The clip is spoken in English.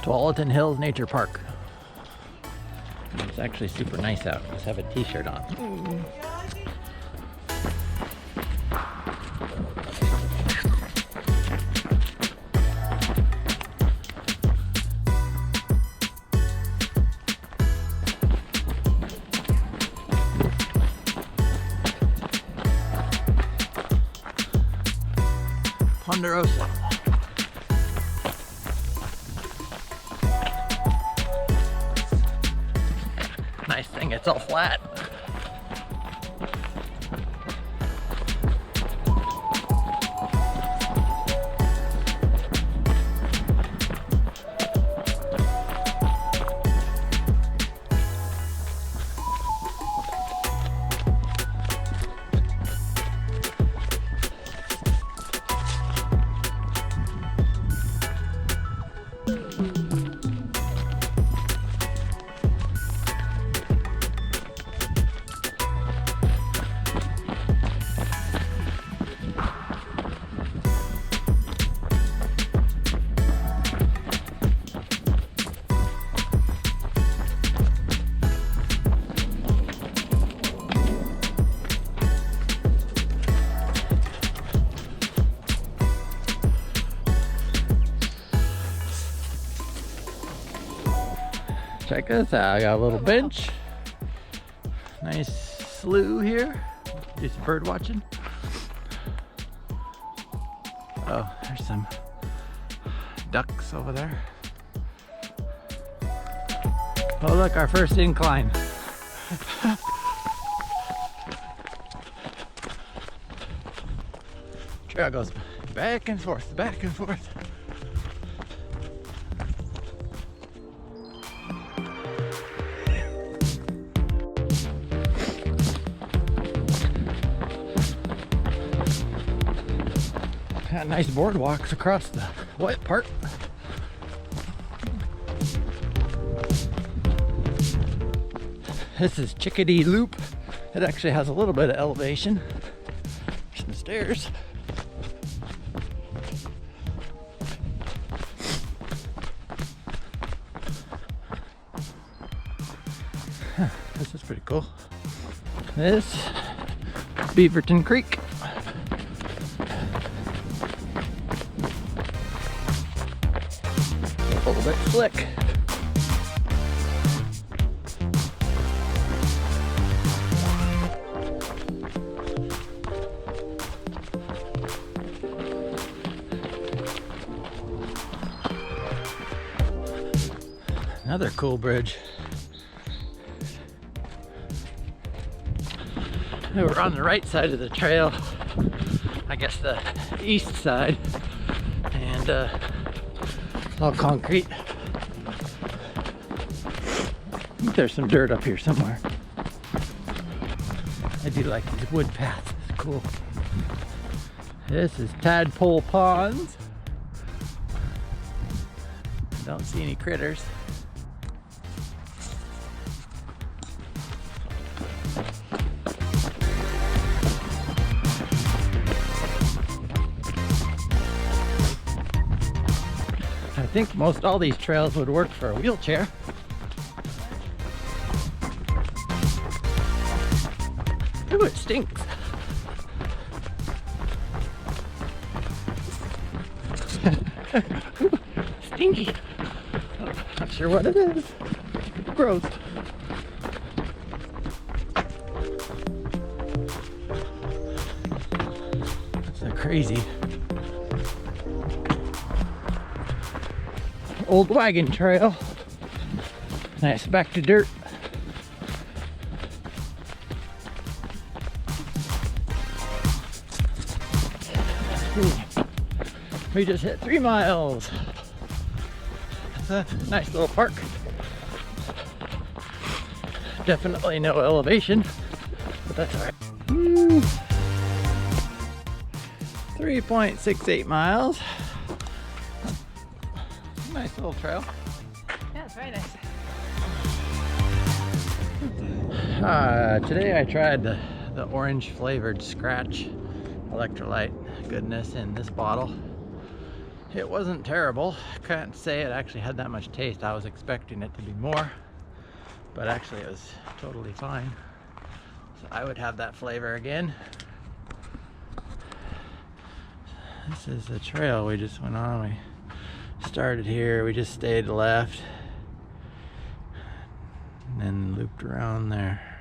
Tualatin Hills Nature Park. It's actually super nice out. Just have a t-shirt on. Ponderosa. Nice thing, it's all flat. Check this out, I got a little bench. Nice slough here. Do some bird watching. Oh, there's some ducks over there. Oh look, our first incline. Trail goes back and forth, back and forth. Got nice boardwalks across the wet part. This is Chickadee Loop. It actually has a little bit of elevation. Some stairs. Huh, this is pretty cool. This Beaverton Creek. A little bit slick. Another cool bridge. We're on the right side of the trail, I guess the east side, and it's all concrete. I think there's some dirt up here somewhere. I do like these wood paths, it's cool. This is Tadpole Ponds. Don't see any critters. I think most all these trails would work for a wheelchair. Ooh, it stinks. Ooh, stinky. Oh, not sure what it is. Gross. That's so crazy. Old wagon trail. Nice back to dirt. Ooh. We just hit 3 miles. It's a nice little park. Definitely no elevation, but that's all right. 3.68 miles. Nice little trail. Yeah, it's very nice. Today I tried the orange flavored Scratch electrolyte goodness in this bottle. It wasn't terrible. I can't say it actually had that much taste. I was expecting it to be more, but actually it was totally fine. So I would have that flavor again. This is the trail we just went on. We started here, we just stayed left, and then looped around there.